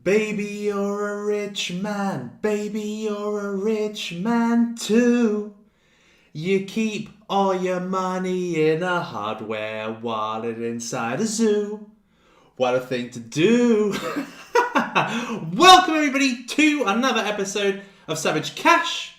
Baby, you're a rich man. Baby, you're a rich man too. You keep all your money in a hardware wallet inside a zoo. What a thing to do. Welcome everybody to another episode of Savage Cash.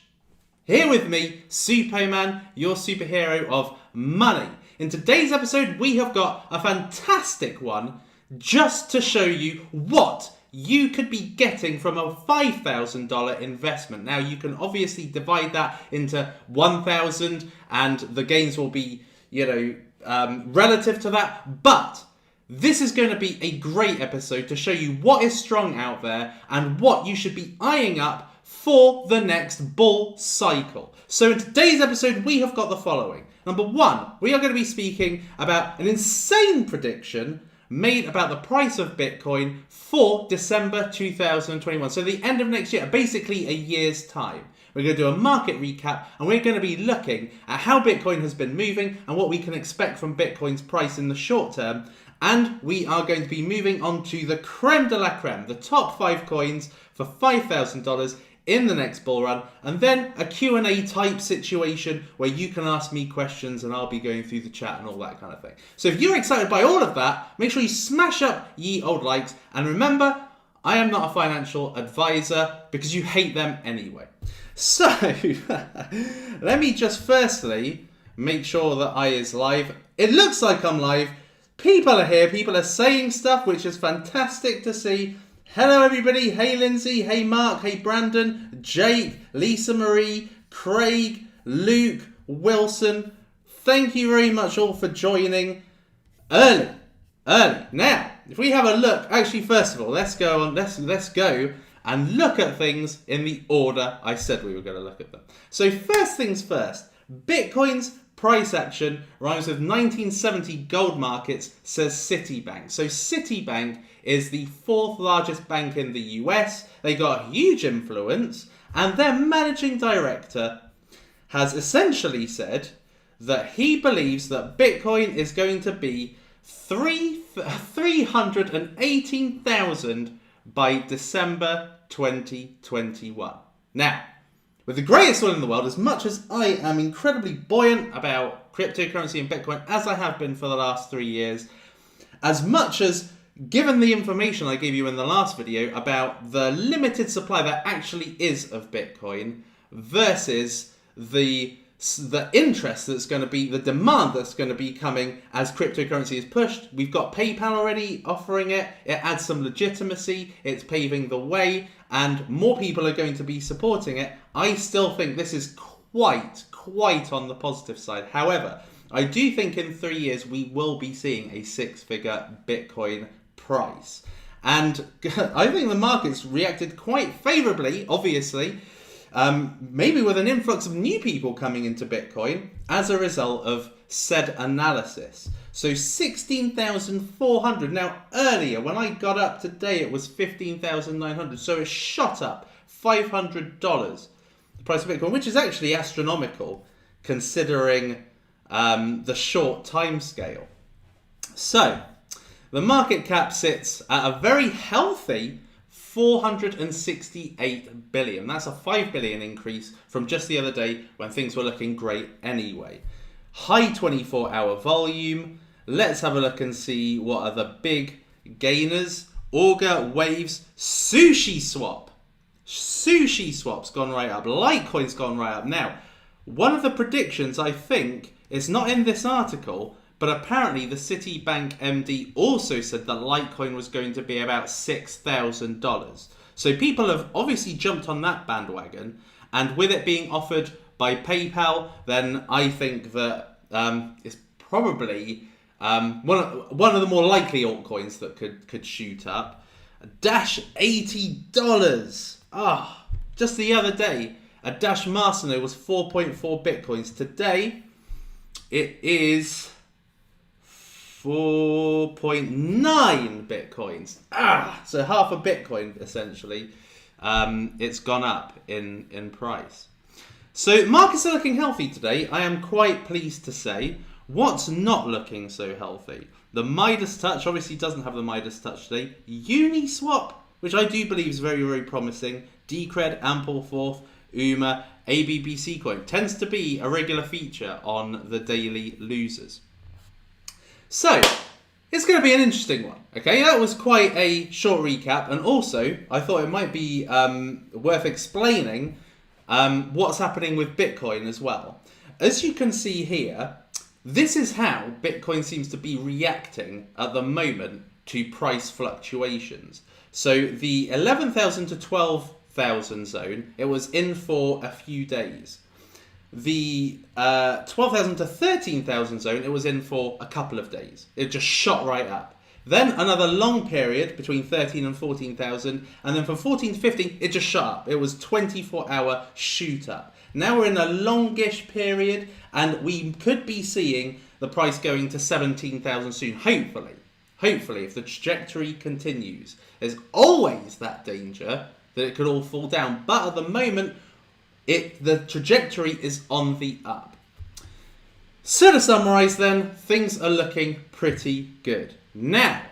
Here with me, Suppoman, your superhero of money. In today's episode, we have got a fantastic one just to show you what you could be getting from a $5,000 investment. Now, you can obviously divide that into 1,000 and the gains will be, relative to that. But this is going to be a great episode to show you what is strong out there and what you should be eyeing up for the next bull cycle. So in today's episode, we have got the following. Number one, we are going to be speaking about an insane prediction made about the price of Bitcoin for December 2021. So the end of next year, basically a year's time. We're going to do a market recap and we're going to be looking at how Bitcoin has been moving and what we can expect from Bitcoin's price in the short term. And we are going to be moving on to the creme de la creme, the top 5 coins for $5,000 in the next bull run, and then a Q&A type situation where you can ask me questions and I'll be going through the chat and all that kind of thing. So if you're excited by all of that, make sure you smash up ye old likes, and remember, I am not a financial advisor because you hate them anyway. So let me just firstly make sure that I is live. It looks like I'm live. People are here, people are saying stuff, which is fantastic to see. Hello everybody, hey Lindsay, hey Mark, hey Brandon, Jake, Lisa Marie, Craig, Luke, Wilson. Thank you very much all for joining early. Now, if we have a look, actually first of all, let's go and look at things in the order I said we were going to look at them. So first things first, Bitcoin's price action rhymes with 1970 gold markets, says Citibank. So Citibank is the 4th largest bank in the US. They got huge influence, and their managing director has essentially said that he believes that Bitcoin is going to be 318,000 by December 2021. Now, with the greatest oil in the world, as much as I am incredibly buoyant about cryptocurrency and Bitcoin, as I have been for the last 3 years, as much as given the information I gave you in the last video about the limited supply that actually is of Bitcoin versus the interest that's going to be, the demand that's going to be coming as cryptocurrency is pushed. We've got PayPal already offering it. It adds some legitimacy. It's paving the way and more people are going to be supporting it. I still think this is quite on the positive side. However, I do think in 3 years we will be seeing a 6-figure Bitcoin price. And I think the market's reacted quite favorably, obviously, maybe with an influx of new people coming into Bitcoin as a result of said analysis. So 16,400. Now earlier when I got up today it was 15,900. So it shot up $500, the price of Bitcoin, which is actually astronomical considering the short time scale. So the market cap sits at a very healthy 468 billion. That's a 5 billion increase from just the other day when things were looking great anyway. High 24-hour volume. Let's have a look and see what are the big gainers. Augur, Waves, Sushi Swap. Sushi Swap's gone right up. Litecoin's gone right up. Now, one of the predictions, I think, is not in this article, but apparently the Citibank MD also said that Litecoin was going to be about $6,000. So people have obviously jumped on that bandwagon, and with it being offered by PayPal, then I think that it's probably one of the more likely altcoins that could shoot up. Dash $80. Just the other day, a Dash Marcino was 4.4 Bitcoins. Today, it is 4.9 Bitcoins. So half a Bitcoin, essentially. It's gone up in price. So markets are looking healthy today. I am quite pleased to say. What's not looking so healthy? The Midas Touch obviously doesn't have the Midas Touch today. Uniswap which I do believe is very, very promising. Decred, Ampleforth, UMA, ABBC coin tends to be a regular feature on the daily losers. So, it's going to be an interesting one. Okay, that was quite a short recap, and also I thought it might be worth explaining what's happening with Bitcoin as well. As you can see here, this is how Bitcoin seems to be reacting at the moment to price fluctuations. So the 11,000 to 12,000 zone, it was in for a few days. The 12,000 to 13,000 zone, it was in for a couple of days. It just shot right up. Then another long period between 13 and 14,000, and then from 14 to 15, it just shot up. It was 24-hour shoot up. Now we're in a longish period, and we could be seeing the price going to 17,000 soon, hopefully. Hopefully, if the trajectory continues. There's always that danger that it could all fall down, but at the moment, the trajectory is on the up. So to summarize then, things are looking pretty good. Now,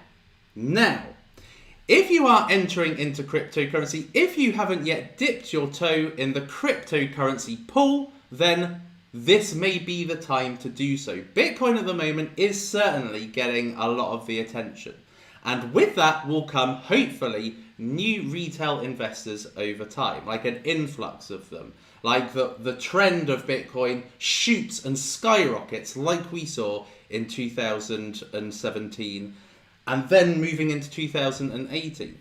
if you are entering into cryptocurrency, if you haven't yet dipped your toe in the cryptocurrency pool, then this may be the time to do so. Bitcoin at the moment is certainly getting a lot of the attention. And with that will come, hopefully, new retail investors over time, like an influx of them. Like the trend of Bitcoin shoots and skyrockets like we saw in 2017 and then moving into 2018.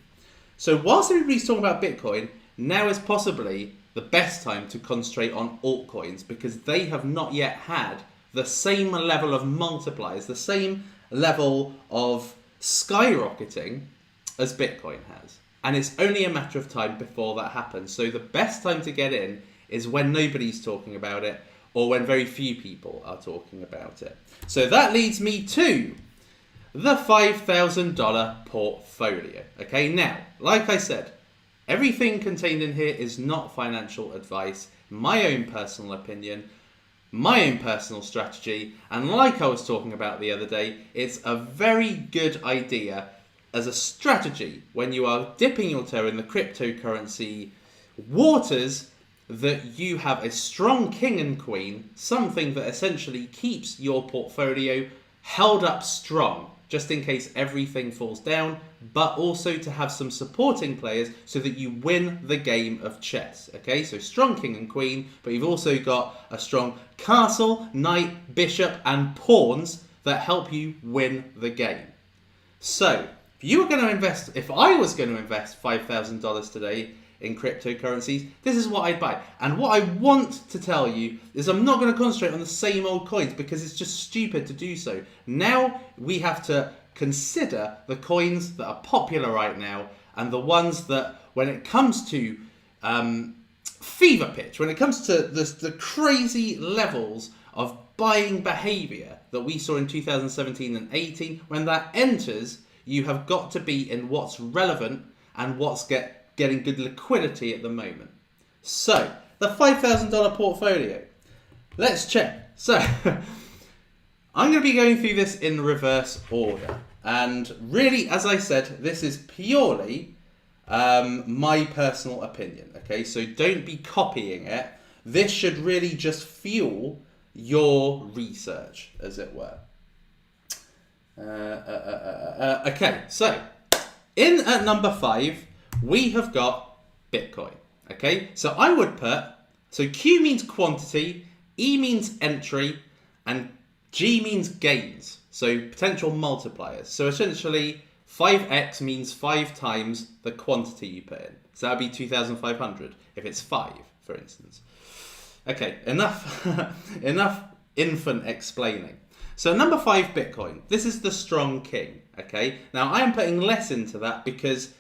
So whilst everybody's talking about Bitcoin, now is possibly the best time to concentrate on altcoins because they have not yet had the same level of multipliers, the same level of skyrocketing as Bitcoin has. And it's only a matter of time before that happens. So the best time to get in is when nobody's talking about it or when very few people are talking about it. So that leads me to the $5,000 portfolio. Okay, now, like I said, everything contained in here is not financial advice, my own personal opinion, my own personal strategy, and like I was talking about the other day, it's a very good idea as a strategy when you are dipping your toe in the cryptocurrency waters that you have a strong king and queen, something that essentially keeps your portfolio held up strong, just in case everything falls down, but also to have some supporting players so that you win the game of chess. Okay, so strong king and queen, but you've also got a strong castle, knight, bishop, and pawns that help you win the game. So, if I was going to invest $5,000 today in cryptocurrencies, this is what I'd buy. And what I want to tell you is I'm not going to concentrate on the same old coins because it's just stupid to do so. Now we have to consider the coins that are popular right now and the ones that, when it comes to fever pitch, when it comes to the crazy levels of buying behavior that we saw in 2017 and 18, when that enters, you have got to be in what's relevant and what's getting good liquidity at the moment. So, the $5,000 portfolio. Let's check. So, I'm going to be going through this in reverse order. And really, as I said, this is purely my personal opinion. Okay, so don't be copying it. This should really just fuel your research, as it were. Okay, so in at number 5, we have got Bitcoin. Okay, so I would so Q means quantity, E means entry, and G means gains, so potential multipliers. So essentially, 5x means 5 times the quantity you put in. So that would be 2,500 if it's 5, for instance. Okay, enough infant explaining. So number 5, Bitcoin. This is the strong king, okay? Now, I am putting less into that because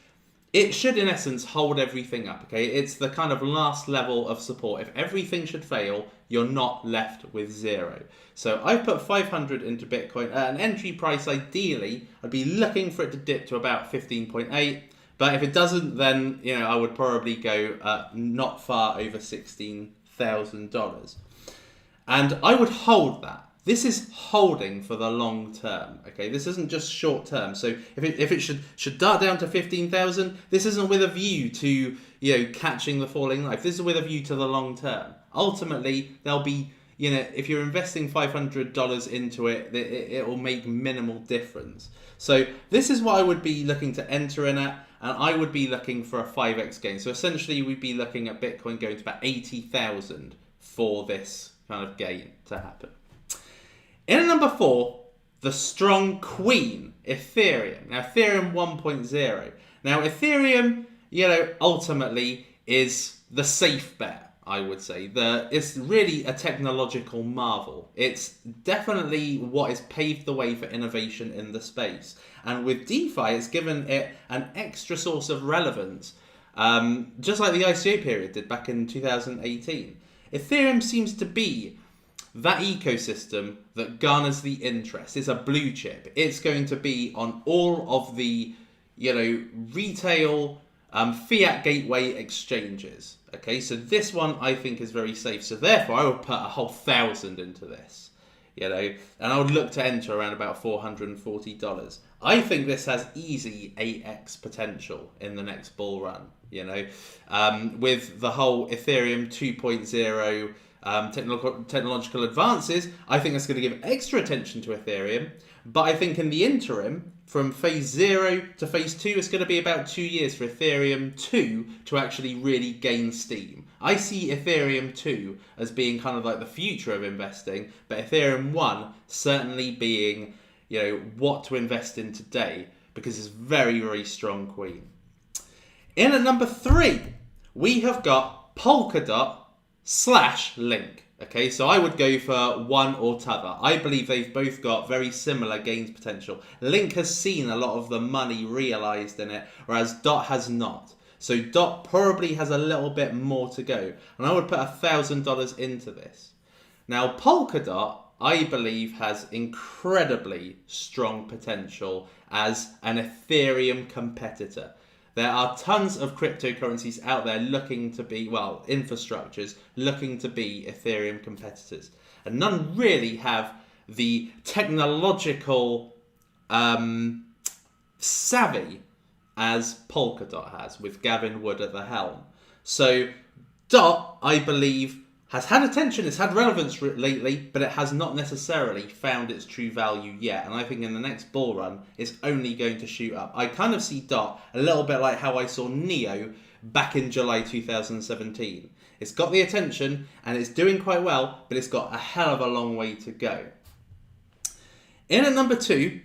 it should, in essence, hold everything up, okay? It's the kind of last level of support. If everything should fail, you're not left with 0. So I've put 500 into Bitcoin. At an entry price, ideally, I'd be looking for it to dip to about 15.8. But if it doesn't, then, I would probably go not far over $16,000. And I would hold that. this is holding for the long term. Okay, this isn't just short term. So if it should dart down to 15,000, this isn't with a view to catching the falling knife. This is with a view to the long term. Ultimately, there'll be if you're investing $500 into it, it will make minimal difference. So this is what I would be looking to enter in at, and I would be looking for a 5x gain. So essentially, we'd be looking at Bitcoin going to about 80,000 for this kind of gain to happen. In at number 4, the strong queen, Ethereum. Now, Ethereum 1.0. Now, Ethereum, ultimately is the safe bet, I would say. It's really a technological marvel. It's definitely what has paved the way for innovation in the space. And with DeFi, it's given it an extra source of relevance, just like the ICO period did back in 2018. Ethereum seems to be that ecosystem that garners the interest. It's a blue chip. It's going to be on all of the, retail fiat gateway exchanges. Okay, so this one I think is very safe. So therefore, I would put a whole 1,000 into this. And I would look to enter around about $440. I think this has easy 8x potential in the next bull run. With the whole Ethereum 2.0 technological advances, I think that's going to give extra attention to Ethereum. But I think in the interim, from phase 0 to phase 2, it's going to be about 2 years for Ethereum 2 to actually really gain steam. I see Ethereum 2 as being kind of like the future of investing, but Ethereum 1 certainly being, what to invest in today, because it's very, very strong queen. In at number 3, we have got Polkadot/Link. Okay, so I would go for one or t'other. I believe they've both got very similar gains potential. Link has seen a lot of the money realized in it, whereas Dot has not. So Dot probably has a little bit more to go. And I would put $1,000 into this. Now, Polkadot, I believe, has incredibly strong potential as an Ethereum competitor. There are tons of cryptocurrencies out there looking to be, infrastructures looking to be Ethereum competitors. And none really have the technological savvy as Polkadot has, with Gavin Wood at the helm. So Dot, I believe, has had attention, it's had relevance lately, but it has not necessarily found its true value yet. And I think in the next bull run, it's only going to shoot up. I kind of see Dot a little bit like how I saw Neo back in July 2017. It's got the attention and it's doing quite well, but it's got a hell of a long way to go. In at number 2,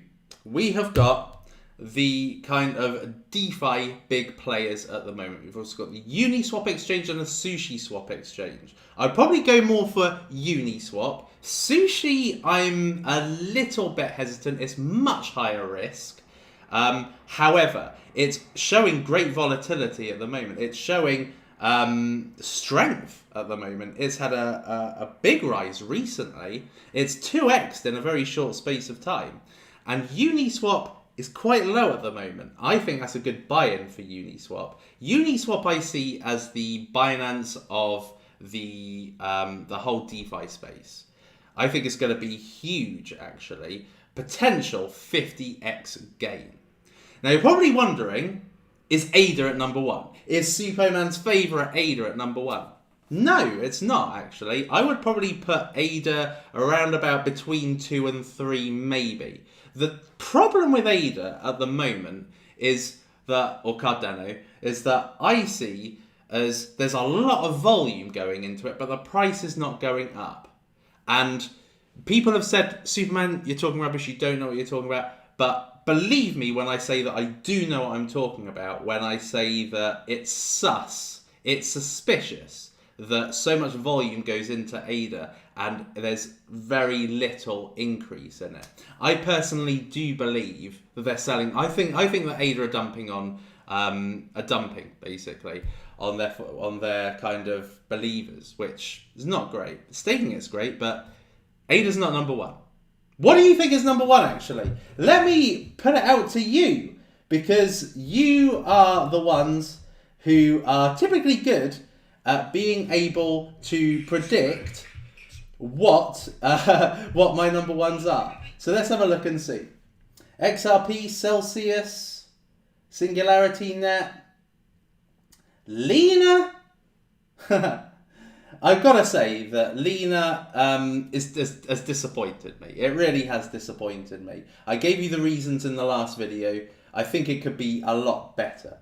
we have got the kind of DeFi big players at the moment. We've also got the Uniswap exchange and the Sushi Swap exchange. I'd probably go more for Uniswap. Sushi, I'm a little bit hesitant. It's much higher risk. However, it's showing great volatility at the moment. It's showing strength at the moment. It's had a big rise recently. It's 2x'd in a very short space of time. And Uniswap is quite low at the moment. I think that's a good buy-in for Uniswap. Uniswap I see as the Binance of the whole DeFi space. I think it's going to be huge, actually. Potential 50x gain. Now you're probably wondering, is ADA at number 1? Is Suppoman's favourite ADA at number 1? No, it's not, actually. I would probably put ADA around about between 2 and 3, maybe. The problem with ADA at the moment is that, or Cardano, is that I see as there's a lot of volume going into it, but the price is not going up. And people have said, Suppoman, you're talking rubbish, you don't know what you're talking about. But believe me when I say that I do know what I'm talking about, when I say that it's sus, it's suspicious that so much volume goes into ADA and there's very little increase in it. I personally do believe that they're selling. I think that ADA are dumping on basically on their kind of believers, which is not great. Staking it's great, but ADA's not number 1. What do you think is number 1, actually? Let me put it out to you, because you are the ones who are typically good at being able to predict what what my number ones are. So let's have a look and see. XRP, Celsius, Singularity Net, Lena. I've got to say that Lena has disappointed me. It really has disappointed me. I gave you the reasons in the last video. I think it could be a lot better.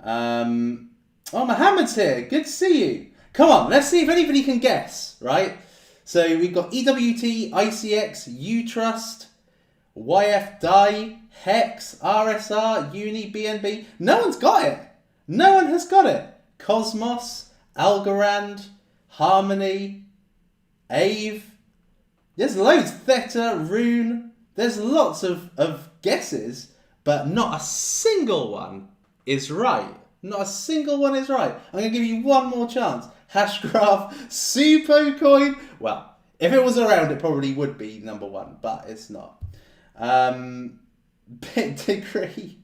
Oh, Mohammed's here. Good to see you. Come on, let's see if anybody can guess, right? So we've got EWT, ICX, Utrust, YFDAI, Hex, RSR, Uni, BNB. No one's got it. No one has got it. Cosmos, Algorand, Harmony, Ave. There's loads. Theta, Rune. There's lots of guesses, but not a single one is right. Not a single one is right. I'm going to give you one more chance. Hashgraph, Suppoman. Well, if it was around, it probably would be number one, but it's not. Bitdegree,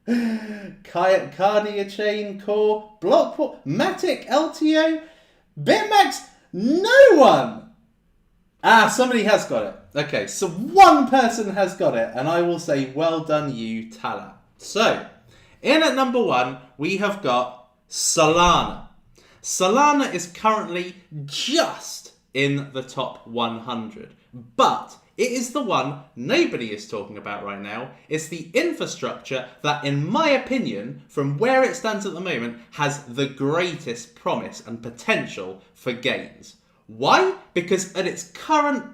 Cardia Chain, Core, Blockport, Matic, LTO, Bitmax. No one. Somebody has got it. Okay, so one person has got it, and I will say, well done you, Tala. So, in at number one, we have got Solana. Solana is currently just in the top 100, but it is the one nobody is talking about right now. It's the infrastructure that, in my opinion, from where it stands at the moment, has the greatest promise and potential for gains. Why? Because in its current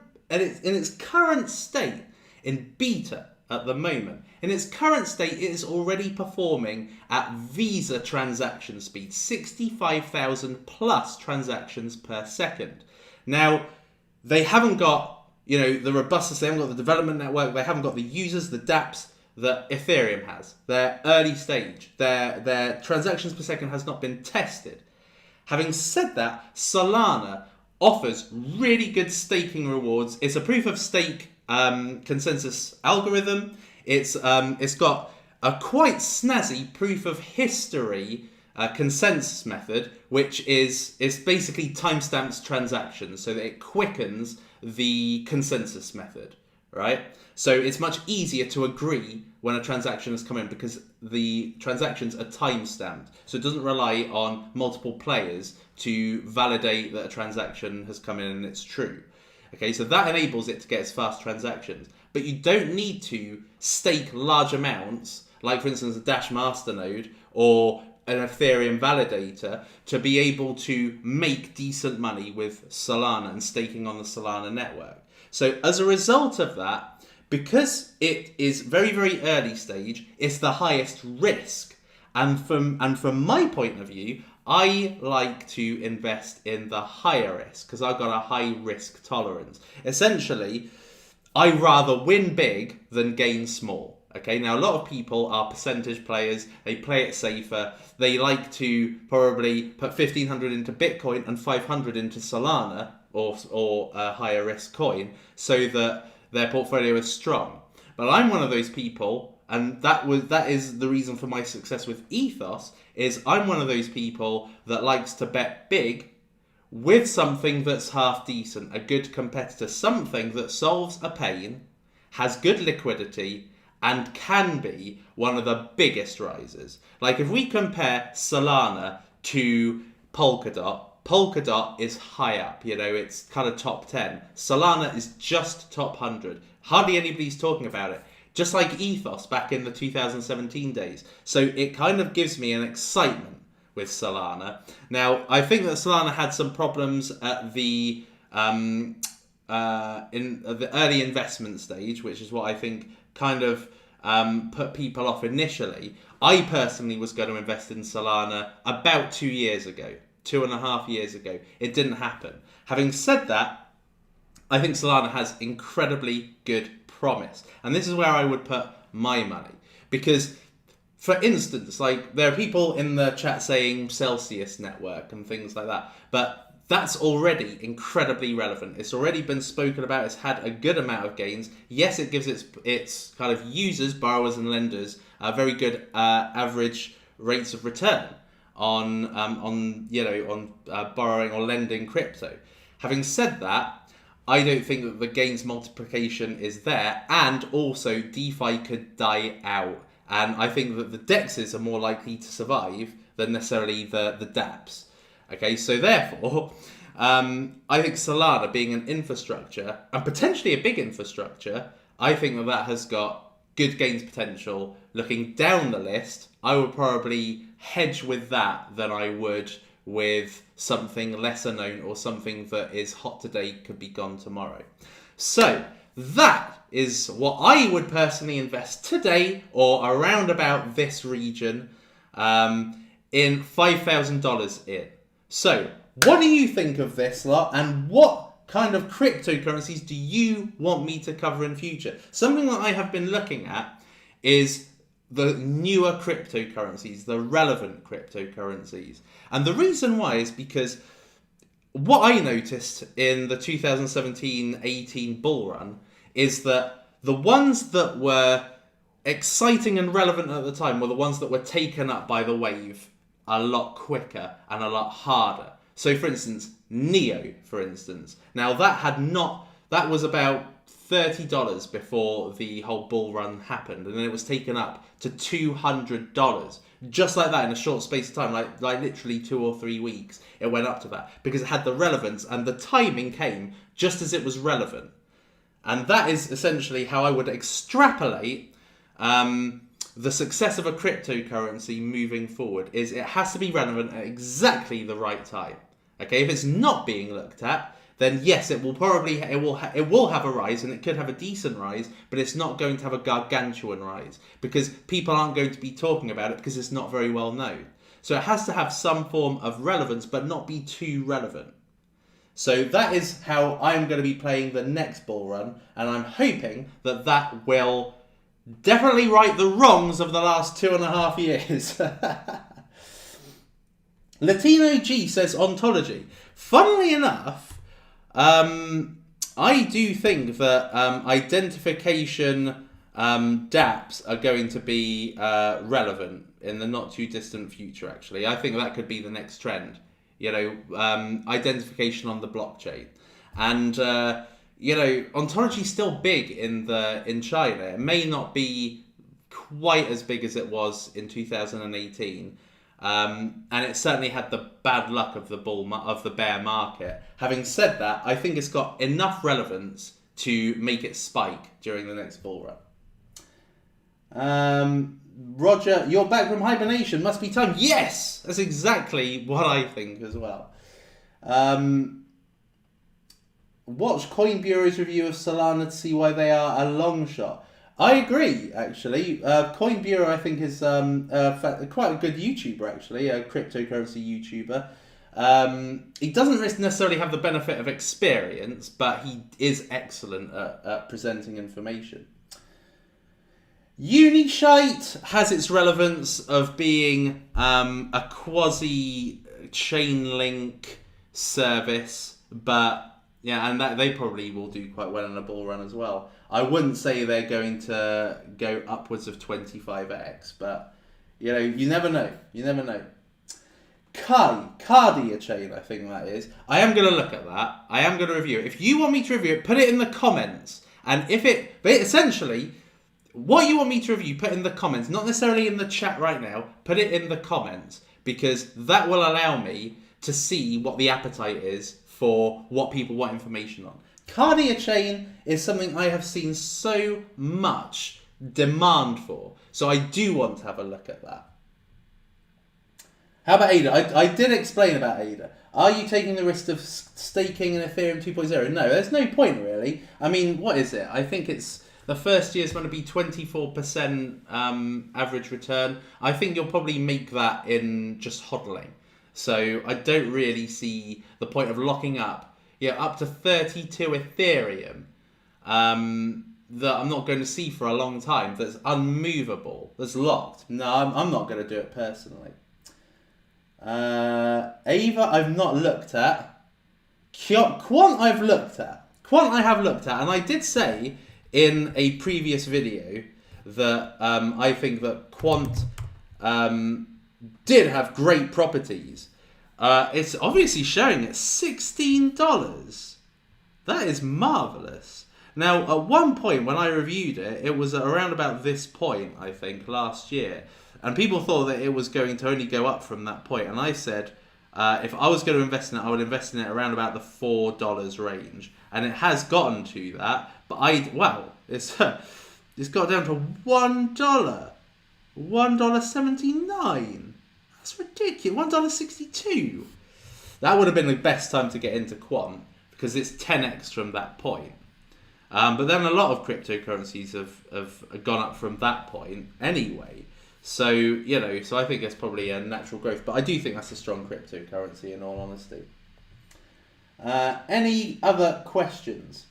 state, in beta at the moment, in its current state, it is already performing at Visa transaction speed, 65,000 plus transactions per second. Now, they haven't got, the robustness, they haven't got the development network, they haven't got the users, the dApps that Ethereum has. They're early stage. Their transactions per second has not been tested. Having said that, Solana offers really good staking rewards. It's a proof of stake consensus algorithm. It's got a quite snazzy proof of history consensus method, which is basically timestamps transactions so that it quickens the consensus method, right? So it's much easier to agree when a transaction has come in because the transactions are timestamped. So it doesn't rely on multiple players to validate that a transaction has come in and it's true. Okay, so that enables it to get its fast transactions. But you don't need to stake large amounts, like for instance a Dash masternode or an Ethereum validator, to be able to make decent money with Solana and staking on the Solana network. So as a result of that, because it is very, very early stage, it's the highest risk. And from my point of view, I like to invest in the higher risk because I've got a high risk tolerance. Essentially, I rather win big than gain small. Okay, now a lot of people are percentage players. They play it safer. They like to probably put 1,500 into Bitcoin and 500 into Solana or a higher risk coin so that their portfolio is strong. But I'm one of those people, and that is the reason for my success with Ethos, is I'm one of those people that likes to bet big with something that's half decent, a good competitor, something that solves a pain, has good liquidity, and can be one of the biggest risers. Like if we compare Solana to Polkadot is high up, it's kind of top 10. Solana is just top 100. Hardly anybody's talking about it. Just like Ethos back in the 2017 days. So it kind of gives me an excitement with Solana. Now, I think that Solana had some problems at the in the early investment stage, which is what I think kind of put people off initially. I personally was going to invest in Solana about 2 years ago. 2.5 years ago. It didn't happen. Having said that, I think Solana has incredibly good promise. And this is where I would put my money. Because, for instance, like there are people in the chat saying Celsius network and things like that. But that's already incredibly relevant. It's already been spoken about. It's had a good amount of gains. Yes, it gives its kind of users, borrowers and lenders, very good average rates of return on borrowing or lending crypto. Having said that, I don't think that the gains multiplication is there, and also DeFi could die out. And I think that the DEXs are more likely to survive than necessarily the dApps. Okay, so therefore, I think Solana being an infrastructure, and potentially a big infrastructure, I think that that has got good gains potential. Looking down the list, I would probably hedge with that than I would with something lesser known or something that is hot today, could be gone tomorrow. So that is what I would personally invest today or around about this region in $5,000 in. So what do you think of this lot, and what kind of cryptocurrencies do you want me to cover in future? Something that I have been looking at is the newer cryptocurrencies, the relevant cryptocurrencies. And the reason why is because what I noticed in the 2017-18 bull run is that the ones that were exciting and relevant at the time were the ones that were taken up by the wave a lot quicker and a lot harder. So for instance, Neo, for instance. Now that was about $30 before the whole bull run happened, and then it was taken up to $200. Just like that in a short space of time, like literally 2 or 3 weeks, it went up to that because it had the relevance and the timing came just as it was relevant. And that is essentially how I would extrapolate the success of a cryptocurrency moving forward. Is it has to be relevant at exactly the right time. Okay, if it's not being looked at, then yes, it will have a rise, and it could have a decent rise, but it's not going to have a gargantuan rise because people aren't going to be talking about it because it's not very well known. So it has to have some form of relevance, but not be too relevant. So that is how I'm going to be playing the next bull run, and I'm hoping that that will definitely right the wrongs of the last 2.5 years. Latino G says ontology. Funnily enough, I do think that identification dApps are going to be relevant in the not too distant future, actually. I think that could be the next trend. You know, identification on the blockchain. And, you know, ontology is still big in China. It may not be quite as big as it was in 2018. And it certainly had the bad luck of the bear market. Having said that, I think it's got enough relevance to make it spike during the next bull run. Roger, you're back from hibernation. Must be time. Yes, that's exactly what I think as well. Watch Coin Bureau's review of Solana to see why they are a long shot. I agree, actually. Coin Bureau, I think, is quite a good YouTuber, actually, a cryptocurrency YouTuber. He doesn't necessarily have the benefit of experience, but he is excellent at presenting information. Unishite has its relevance of being a quasi-chain link service, but yeah, and that they probably will do quite well in a bull run as well. I wouldn't say they're going to go upwards of 25x, but you know, you never know. You never know. Cardia chain, I think that is. I am going to look at that. I am going to review it. If you want me to review it, put it in the comments. And but essentially, what you want me to review, put in the comments. Not necessarily in the chat right now. Put it in the comments, because that will allow me to see what the appetite is for what people want information on. Cardia chain is something I have seen so much demand for. So I do want to have a look at that. How about ADA? I did explain about ADA. Are you taking the risk of staking in Ethereum 2.0? No, there's no point really. I mean, what is it? I think it's the first year is going to be 24% average return. I think you'll probably make that in just hodling. So I don't really see the point of locking up up to 32 Ethereum that I'm not going to see for a long time, that's unmovable, that's locked. No, I'm not going to do it personally. Ava, I've not looked at. Quant, I've looked at. Quant, I have looked at, and I did say in a previous video that I think that Quant did have great properties. It's obviously showing at $16. That is marvellous. Now, at one point when I reviewed it, it was around about this point, I think, last year. And people thought that it was going to only go up from that point. And I said, if I was going to invest in it, I would invest in it around about the $4 range. And it has gotten to that. But it's got down to $1. $1.79. That's ridiculous. $1.62. That would have been the best time to get into quant because it's 10x from that point. But then a lot of cryptocurrencies have gone up from that point anyway. So, so I think it's probably a natural growth. But I do think that's a strong cryptocurrency in all honesty. Any other questions?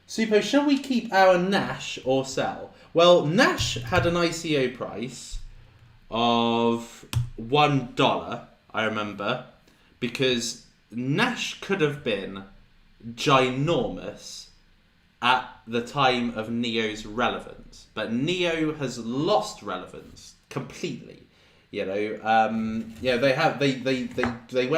Suppo, shall we keep our Nash or sell? Well, Nash had an ICO price of $1, I remember, because Nash could have been ginormous at the time of Neo's relevance, but Neo has lost relevance completely. They went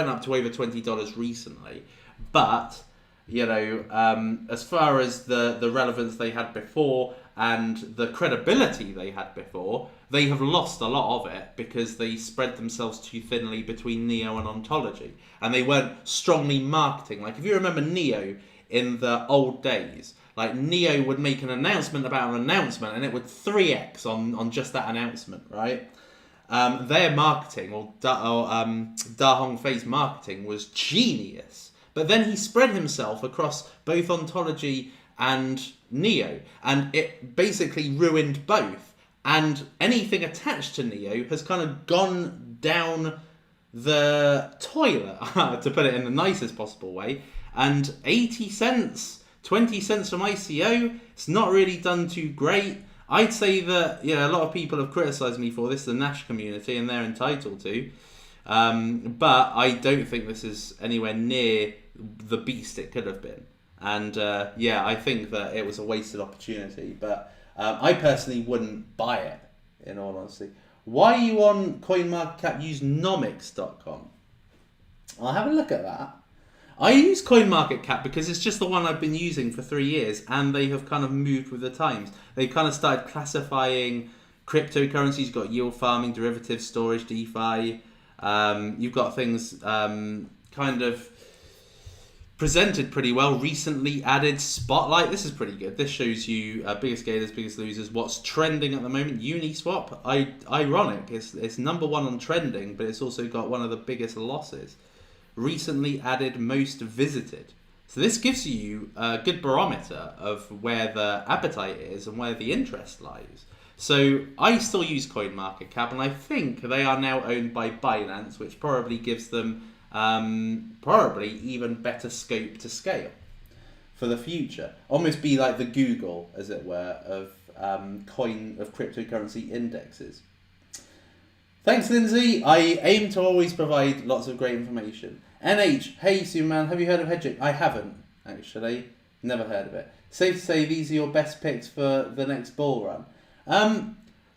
up to over $20 recently, but as far as the relevance they had before and the credibility they had before, they have lost a lot of it because they spread themselves too thinly between Neo and Ontology, and they weren't strongly marketing. Like, if you remember Neo in the old days, like, Neo would make an announcement about an announcement and it would 3x on just that announcement, right? Their marketing, or Da Hongfei's marketing, was genius. But then he spread himself across both Ontology and Neo, and it basically ruined both. And anything attached to Neo has kind of gone down the toilet, to put it in the nicest possible way. And 80 cents, 20 cents from ICO, it's not really done too great. I'd say that, a lot of people have criticised me for this, the Nash community, and they're entitled to. But I don't think this is anywhere near the beast it could have been. And I think that it was a wasted opportunity. But I personally wouldn't buy it, in all honesty. Why are you on CoinMarketCap? Use nomics.com. I'll have a look at that. I use CoinMarketCap because it's just the one I've been using for 3 years, and they have kind of moved with the times. They kind of started classifying cryptocurrencies. You've got yield farming, derivatives, storage, DeFi. You've got things kind of presented pretty well. Recently added Spotlight. This is pretty good. This shows you biggest gainers, biggest losers, what's trending at the moment. Uniswap, ironic. It's number one on trending, but it's also got one of the biggest losses. Recently added most visited. So this gives you a good barometer of where the appetite is and where the interest lies. So I still use CoinMarketCap, and I think they are now owned by Binance, which probably gives them probably even better scope to scale for the future. Almost be like the Google, as it were, of cryptocurrency indexes. Thanks, Lindsay. I aim to always provide lots of great information. NH, hey Superman, have you heard of Hedging? I haven't, actually. Never heard of it. Safe to say these are your best picks for the next bull run.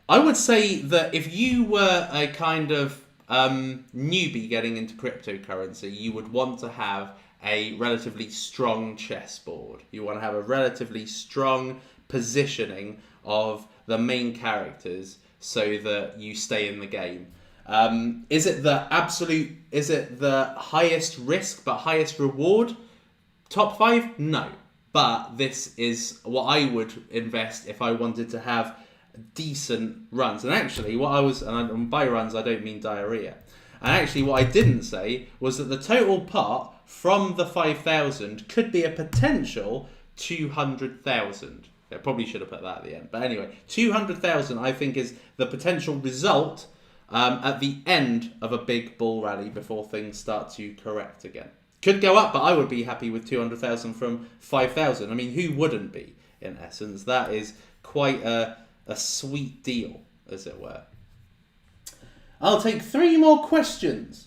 I would say that if you were a kind of newbie getting into cryptocurrency, you would want to have a relatively strong chessboard. You want to have a relatively strong positioning of the main characters so that you stay in the game. Is it the highest risk but highest reward? Top 5? No. But this is what I would invest if I wanted to have decent runs. And actually, and by runs I don't mean diarrhea. And actually what I didn't say was that the total pot from the 5,000 could be a potential 200,000. I probably should have put that at the end. But anyway, 200,000 I think is the potential result at the end of a big bull rally before things start to correct again. Could go up, but I would be happy with 200,000 from 5,000. I mean, who wouldn't be, in essence? That is quite a sweet deal, as it were. I'll take 3 more questions.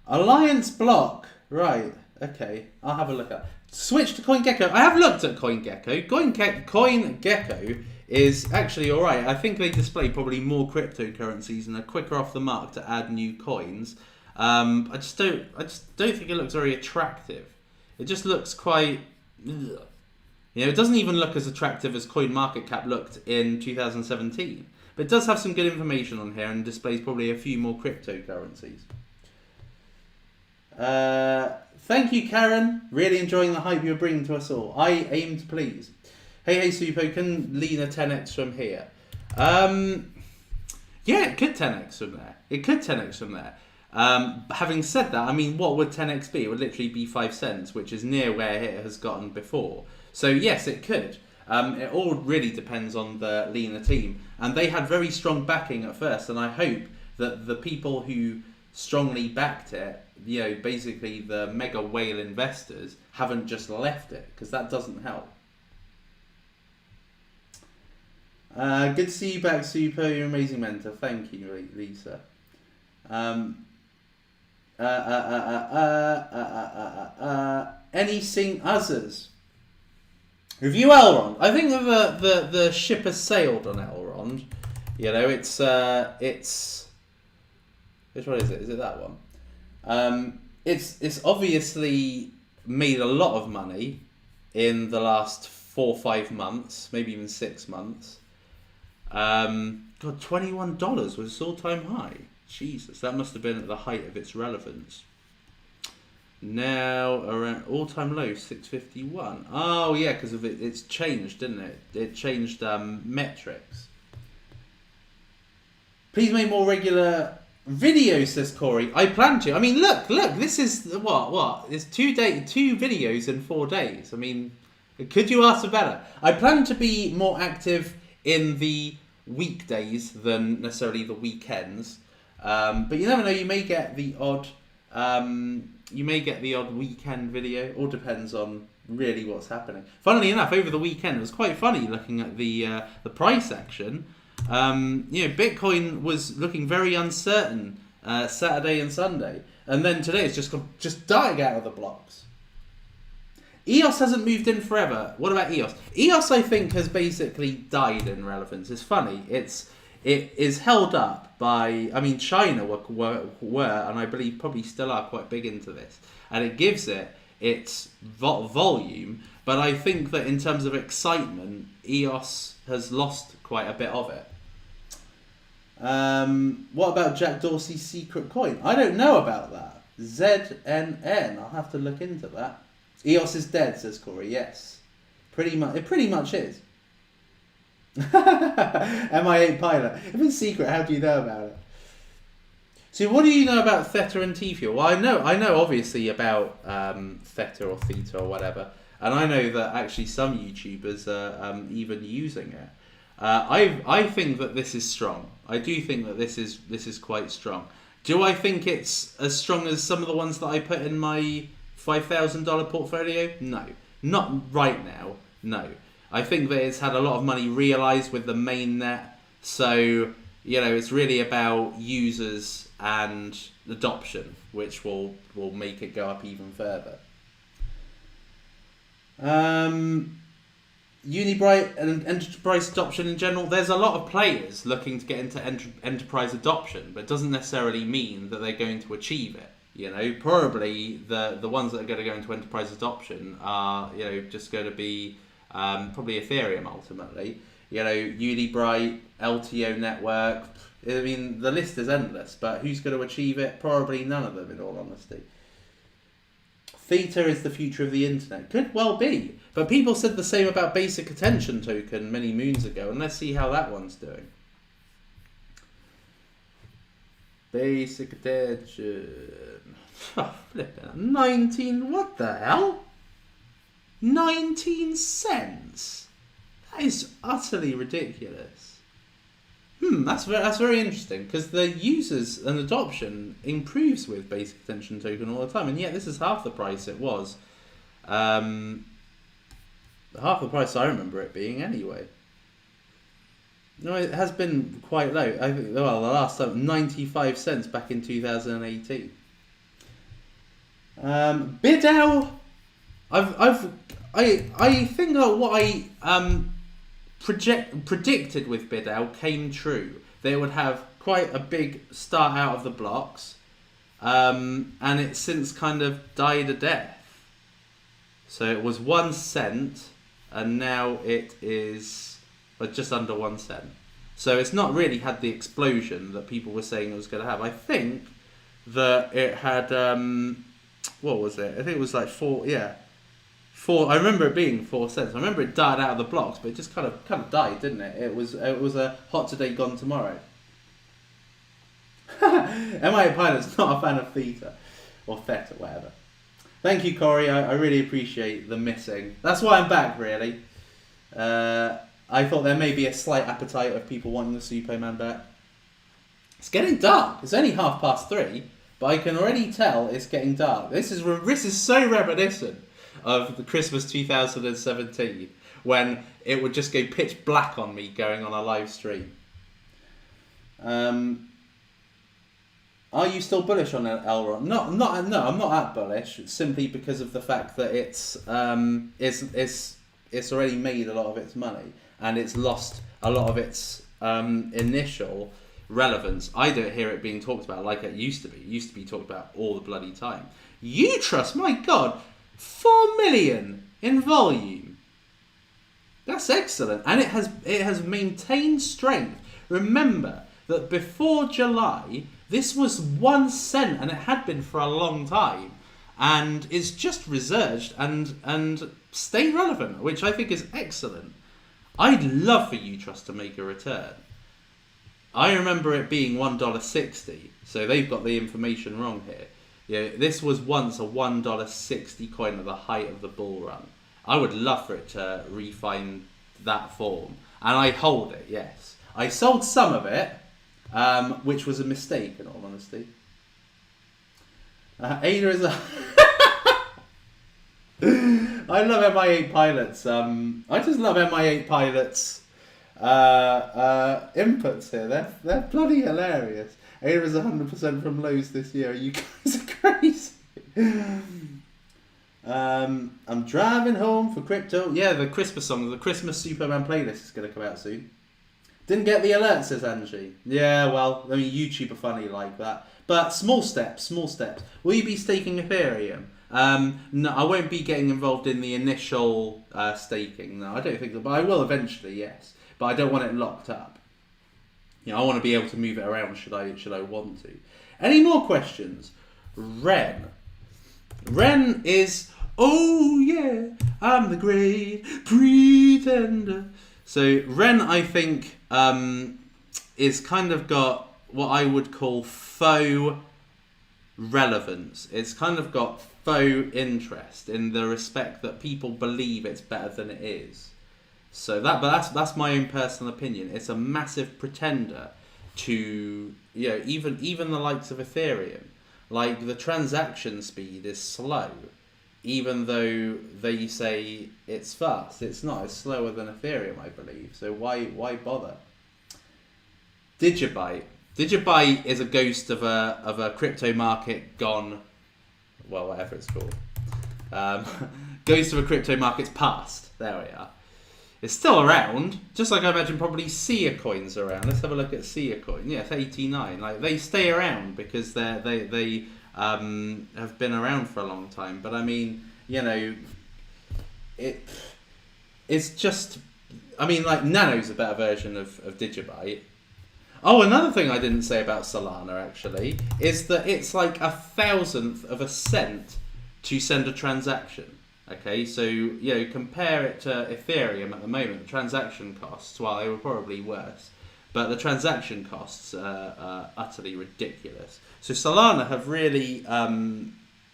Alliance block. Right, okay. I'll have a look at it. Switch to CoinGecko. I have looked at CoinGecko. CoinGecko is actually alright. I think they display probably more cryptocurrencies and are quicker off the mark to add new coins. I just don't think it looks very attractive. It just looks quite. Ugh. It doesn't even look as attractive as CoinMarketCap looked in 2017. But it does have some good information on here and displays probably a few more cryptocurrencies. Thank you, Karen. Really enjoying the hype you're bringing to us all. I aim to please. Hey, Supo, can lean a 10x from here? Yeah, it could 10x from there. Having said that, I mean, what would 10x be? It would literally be 5 cents, which is near where it has gotten before. So yes, it could. It all really depends on the Lena team. And they had very strong backing at first, and I hope that the people who strongly backed it, basically the mega whale investors, haven't just left it, because that doesn't help. Good to see you back, Super. You're an amazing mentor. Thank you, Lisa. Anything others? Review Elrond. I think the ship has sailed on Elrond. It's which one is it? Is it that one? It's obviously made a lot of money in the last 4 or 5 months, maybe even 6 months. God, $21 was its all-time high. Jesus, that must have been at the height of its relevance. Now around all-time low, 651. Oh yeah, because of it, it's changed, didn't it? It changed metrics. Please make more regular videos, says Corey. I plan to. I mean, look. This is what? It's 2 videos in 4 days. I mean, could you ask for better? I plan to be more active in the weekdays than necessarily the weekends. But you never know. You may get the odd. Weekend video. All depends on really what's happening. Funnily enough, over the weekend it was quite funny looking at the price action. Bitcoin was looking very uncertain Saturday and Sunday, and then today it's just dying out of the blocks. EOS hasn't moved in forever. What about EOS? EOS, I think, has basically died in relevance. It's funny. It is held up by, China were and I believe probably still are quite big into this, and it gives it its volume. But I think that in terms of excitement, EOS has lost quite a bit of it. What about Jack Dorsey's secret coin? I don't know about that. ZNN. I'll have to look into that. EOS is dead, says Corey. Yes, it pretty much is. MI8 pilot. If it's secret, how do you know about it? So what do you know about Theta and T-Fuel? Well, I know obviously about Theta or Theta or whatever, and I know that actually some YouTubers are even using it. I think that this is strong. I do think that this is quite strong. Do I think it's as strong as some of the ones that I put in my $5,000 portfolio? No, not right now. No. I think that it's had a lot of money realized with the mainnet. So, it's really about users and adoption, which will make it go up even further. Unibright and enterprise adoption in general, there's a lot of players looking to get into enterprise adoption, but it doesn't necessarily mean that they're going to achieve it. Probably the ones that are going to go into enterprise adoption are, just going to be probably Ethereum ultimately. Unibright, LTO network. The list is endless, but who's going to achieve it? Probably none of them, in all honesty. Theta is the future of the internet. Could well be. But people said the same about Basic Attention Token many moons ago, and let's see how that one's doing. Basic Attention. Oh, flipping 19, what the hell? 19 cents? That is utterly ridiculous. That's very interesting, because the users and adoption improves with Basic Attention Token all the time, and yet this is half the price it was. Half the price I remember it being anyway. No, it has been quite low. I think, the last time 95 cents back in 2018. Bidao, I think that what I predicted with Bidao came true. They would have quite a big start out of the blocks, and it's since kind of died a death. So it was 1 cent, and now it is just under 1 cent. So it's not really had the explosion that people were saying it was going to have. I think that it had, what was it? I think it was like 4. I remember it being 4 cents. I remember it died out of the blocks, but it just kind of died, didn't it? It was a hot today, gone tomorrow. MIA Pilot's not a fan of theta or theta, whatever. Thank you, Corey. I really appreciate the missing. That's why I'm back, really. I thought there may be a slight appetite of people wanting the Suppoman back. It's getting dark. It's only 3:30, but I can already tell it's getting dark. This is so reminiscent of the Christmas 2017 when it would just go pitch black on me going on a live stream. Are you still bullish on Elrond? No, I'm not that bullish. Simply because of the fact that it's already made a lot of its money and it's lost a lot of its initial relevance. I don't hear it being talked about like it used to be. It used to be talked about all the bloody time. Utrust, my God, 4 million in volume. That's excellent, and it has maintained strength. Remember that before July, this was 1 cent, and it had been for a long time, and it's just resurged and stayed relevant, which I think is excellent. I'd love for Utrust to make a return. I remember it being $1.60, so they've got the information wrong here. Yeah, this was once a $1.60 coin at the height of the bull run. I would love for it to refine that form, and I hold it. Yes, I sold some of it. Which was a mistake, in all honesty. Ada is a... I love MI8 Pilots. I just love MI8 Pilots' inputs here. They're bloody hilarious. Ada is 100% from lows this year. You guys are crazy. I'm driving home for crypto. Yeah, the Christmas song, the Christmas Suppoman playlist is going to come out soon. Didn't get the alert, says Angie. Yeah, well, I mean, YouTube are funny like that. But small steps. Will you be staking Ethereum? No, I won't be getting involved in the initial staking. No, I don't think so. But I will eventually, yes. But I don't want it locked up. You know, I want to be able to move it around should I want to. Any more questions? Ren is, oh yeah, I'm the great pretender. So Ren, I think, is kind of got what I would call faux relevance. It's kind of got faux interest in the respect that people believe it's better than it is. So that's my own personal opinion. It's a massive pretender to, you know, even the likes of Ethereum. Like, the transaction speed is slow. Even though they say it's fast, it's not. It's slower than Ethereum, I believe. So why bother? Digibyte is a ghost of a crypto market gone, well, whatever it's called. Ghost of a crypto market's past. There we are. It's still around, just like I imagine probably Sia coins are around. Let's have a look at Sia coin. Yeah, it's 89. Like, they stay around because they have been around for a long time. But I mean, you know, it's just, I mean, like, Nano's a better version of Digibyte. Oh, another thing I didn't say about Solana, actually, is that it's like 1,000th of a cent to send a transaction. Okay, so, you know, compare it to Ethereum at the moment. The transaction costs, well, they were probably worse, but the transaction costs are utterly ridiculous. So Solana have really,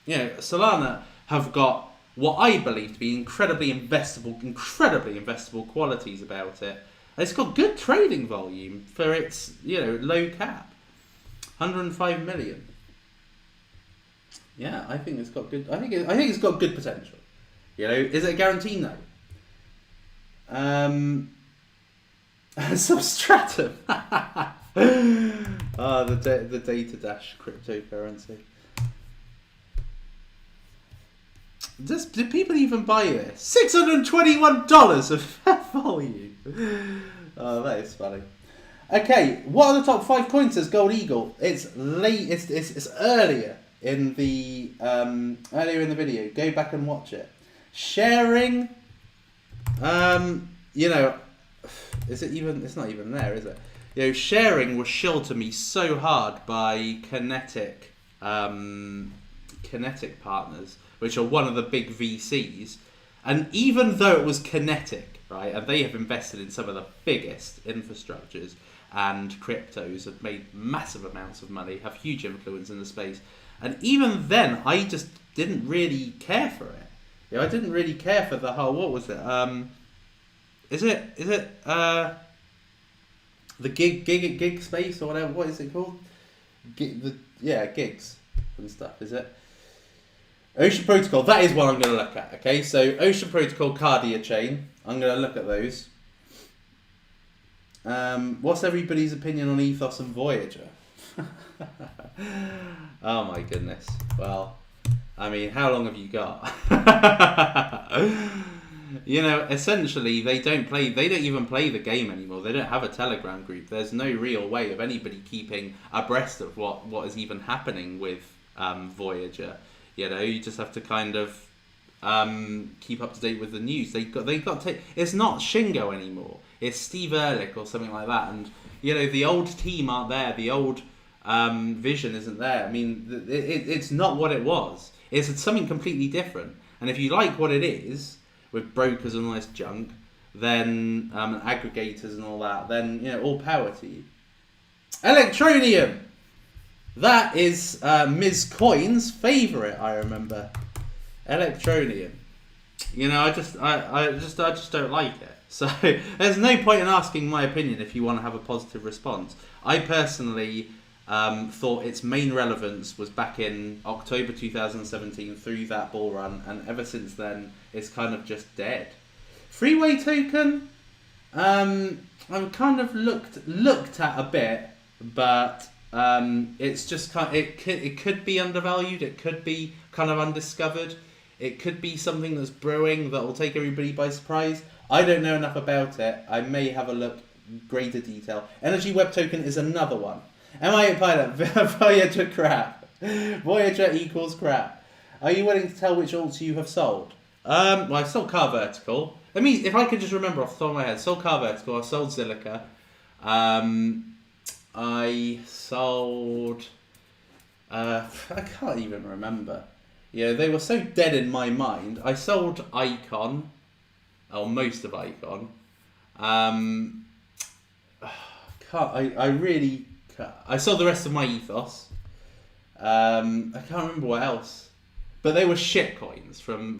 Solana have got what I believe to be incredibly investable qualities about it. It's got good trading volume for its, you know, low cap, 105 million. Yeah, I think it's got good. I think it's got good potential. You know, is it a guarantee? No. Substratum. The data dash cryptocurrency. Do people even buy this? $621 of volume. Oh, that is funny. Okay, what are the top 5 coins? Says Gold Eagle. It's late. It's earlier in the video. Go back and watch it. Sharing. You know, is it even? It's not even there, is it? You know, sharing was shilled to me so hard by Kinetic partners, which are one of the big VCs, and even though it was Kinetic, right, and they have invested in some of the biggest infrastructures and cryptos, have made massive amounts of money, have huge influence in the space, and even then, I just didn't really care for it. You know, I didn't really care for the whole. What was it? Is it the gig space or whatever? What is it called? Gigs and stuff. Is it Ocean Protocol? That is what I'm going to look at. Okay, so Ocean Protocol, Cardia Chain. I'm going to look at those. What's everybody's opinion on Ethos and Voyager? Oh my goodness. Well, I mean, how long have you got? You know, essentially, they don't even play the game anymore. They don't have a Telegram group. There's no real way of anybody keeping abreast of what is even happening with Voyager. You know, you just have to kind of keep up to date with the news. They got to. It's not Shingo anymore. It's Steve Ehrlich or something like that. And you know, the old team aren't there. The old vision isn't there. I mean, it's not what it was. It's something completely different. And if you like what it is, with brokers and all this junk, then aggregators and all that, then, you know, all power to you. Electronium! That is Ms. Coin's favourite, I remember. Electronium. You know, I just don't like it. So there's no point in asking my opinion if you want to have a positive response. I personally thought its main relevance was back in October 2017 through that bull run, and ever since then it's kind of just dead. Freeway token, I've kind of looked at a bit, but it's just kind of, it could be undervalued, it could be kind of undiscovered, it could be something that's brewing that will take everybody by surprise. I don't know enough about it. I may have a look greater detail. Energy Web token is another one. MIA Pilot, Voyager crap. Voyager equals crap. Are you willing to tell which alts you have sold? Well, I sold Car Vertical. Let me, if I could just remember off the top of my head, sold Car Vertical, I sold Zilliqa. I sold, I can't even remember. Yeah, they were so dead in my mind. I sold Icon, or most of Icon. I sold the rest of my Ethos. I can't remember what else, but they were shit coins from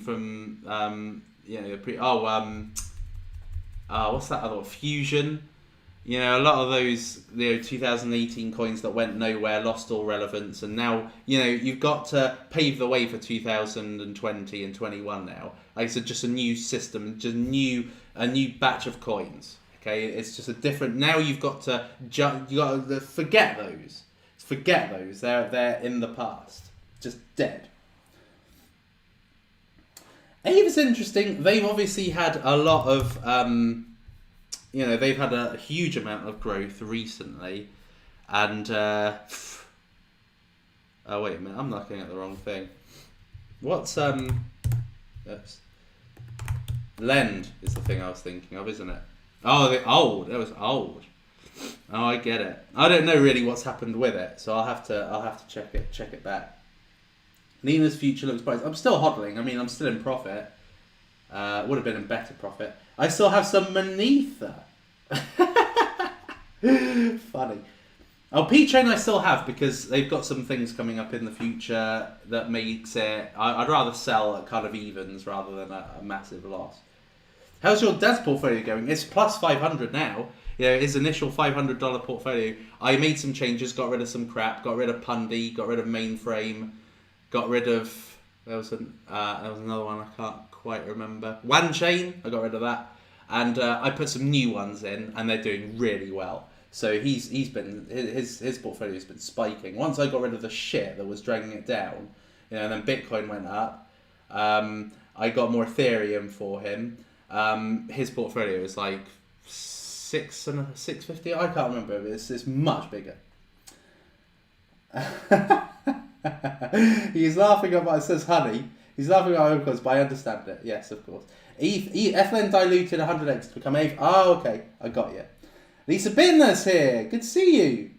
what's that other one? Fusion. You know, a lot of those 2018 coins that went nowhere, lost all relevance, and now you've got to pave the way for 2020 and 21 now. Like I said, just a new system, just a new batch of coins. Okay, it's just a different. Now you've got to forget those. Forget those. They're in the past, just dead. Ava's interesting. They've obviously had a lot of they've had a huge amount of growth recently, and oh wait a minute, I'm looking at the wrong thing. What's Lend is the thing I was thinking of, isn't it? Oh, it was old. Oh, I get it. I don't know really what's happened with it, so I'll have to check it back. Nina's future looks bright. I'm still hodling. I mean, I'm still in profit. Would have been in better profit. I still have some Manetha. Funny. Oh, P-Chain I still have because they've got some things coming up in the future that makes it. I'd rather sell at kind of evens rather than a massive loss. How's your dad's portfolio going? It's plus 500 now. His initial $500 portfolio. I made some changes, got rid of some crap, got rid of Pundy, got rid of Mainframe, got rid of. There was another one I can't quite remember. OneChain, I got rid of that, and I put some new ones in, and they're doing really well. So his portfolio's been spiking. Once I got rid of the shit that was dragging it down, and then Bitcoin went up. I got more Ethereum for him. His portfolio is like 650. I can't remember. It's much bigger. He's laughing at what it says, honey. He's laughing at my altcoins, but I understand it. Yes, of course. FLN diluted 100x to become AVE. Oh, okay. I got you. Lisa Binner's here. Good to see you.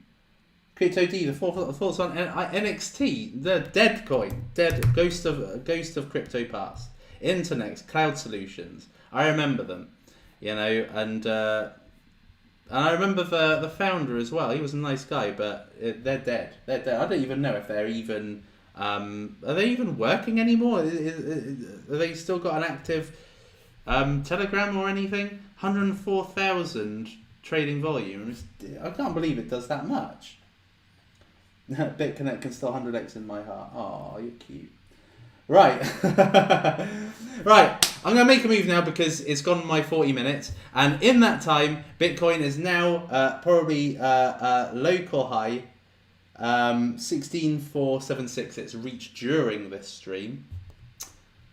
Crypto D, the thoughts on NXT, the dead coin, dead ghost of crypto past, Internex, Cloud Solutions. I remember them, and I remember the founder as well. He was a nice guy, but they're dead. They're dead. I don't even know if they're even are they even working anymore? Are they still got an active Telegram or anything? 104,000 trading volume. I can't believe it does that much. BitConnect can still 100x in my heart. Oh, you're cute. Right. Right. I'm going to make a move now because it's gone my 40 minutes. And in that time, Bitcoin is now probably local high 16,476. It's reached during this stream.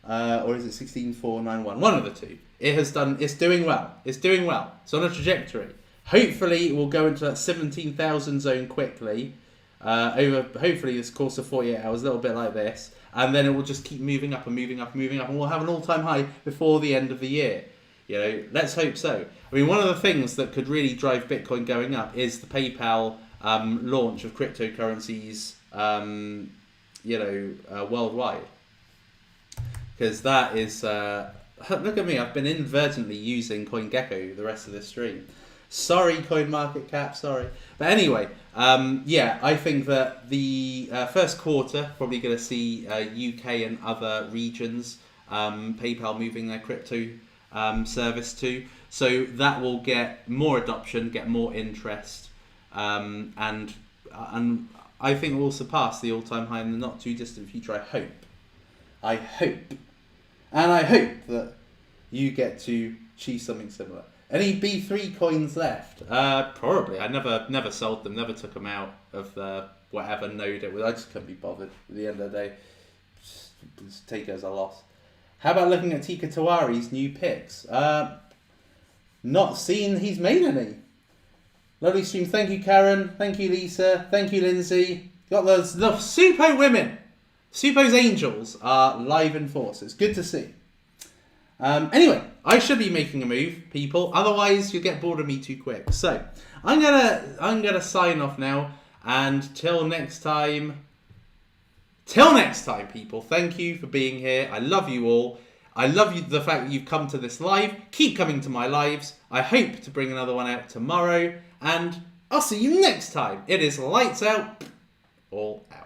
Or is it 16,491? One of the two. It's doing well. It's doing well. It's on a trajectory. Hopefully, we'll go into that 17,000 zone quickly. Over hopefully this course of 48 hours, a little bit like this, and then it will just keep moving up and moving up and moving up, and we'll have an all-time high before the end of the year. Let's hope so. I mean, one of the things that could really drive Bitcoin going up is the PayPal launch of cryptocurrencies, worldwide, because that is look at me. I've been inadvertently using CoinGecko the rest of this stream. Sorry, CoinMarketCap, sorry. But anyway, I think that the first quarter, probably going to see UK and other regions PayPal moving their crypto service to. So that will get more adoption, get more interest, and I think we'll surpass the all-time high in the not too distant future. I hope. And I hope that you get to achieve something similar. Any B3 coins left? Probably. I never sold them, never took them out of the whatever node it was. I just couldn't be bothered at the end of the day. Just take it as a loss. How about looking at Tika Tawari's new picks? Not seen he's made any. Lovely stream. Thank you, Karen. Thank you, Lisa. Thank you, Lindsay. Got the Suppo women. Suppo's angels are live in force. It's good to see. Anyway, I should be making a move, people. Otherwise, you'll get bored of me too quick. So, I'm gonna sign off now. And till next time, people. Thank you for being here. I love you all. I love you, the fact that you've come to this live. Keep coming to my lives. I hope to bring another one out tomorrow. And I'll see you next time. It is lights out, all out.